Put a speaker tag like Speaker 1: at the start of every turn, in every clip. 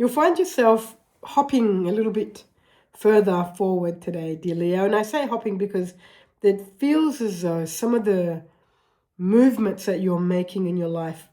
Speaker 1: You'll find yourself hopping a little bit further forward today, dear Leo. And I say hopping because it feels as though some of the movements that you're making in your life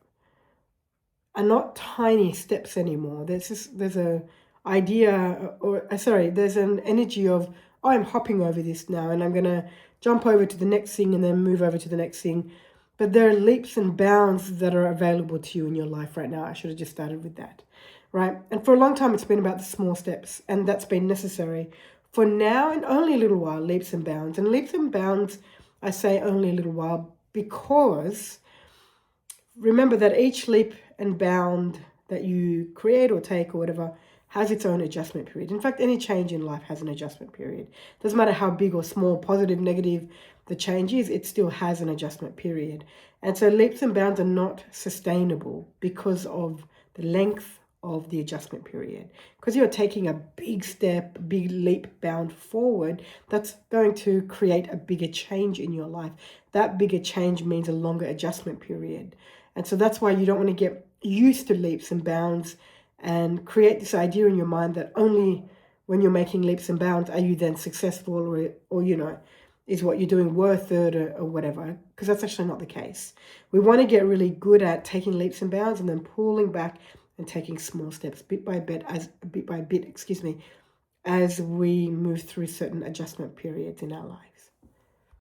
Speaker 1: are not tiny steps anymore. There's a idea, there's an energy of, oh, I'm hopping over this now and I'm going to jump over to the next thing and then move over to the next thing. But there are leaps and bounds that are available to you in your life right now. I should have just started with that, right? And for a long time, it's been about the small steps, and that's been necessary. For now, and only a little while, leaps and bounds. And leaps and bounds, I say only a little while because remember that each leap and bound that you create or take or whatever has its own adjustment period. In fact, any change in life has an adjustment period. Doesn't matter how big or small, positive, negative the change is, it still has an adjustment period. And so leaps and bounds are not sustainable because of the length of the adjustment period. Because you're taking a big step, big leap bound forward, that's going to create a bigger change in your life. That bigger change means a longer adjustment period. And so that's why you don't want to get used to leaps and bounds and create this idea in your mind that only when you're making leaps and bounds are you then successful or is what you're doing worth it or whatever, because that's actually not the case. We want to get really good at taking leaps and bounds and then pulling back and taking small steps bit by bit, as we move through certain adjustment periods in our life.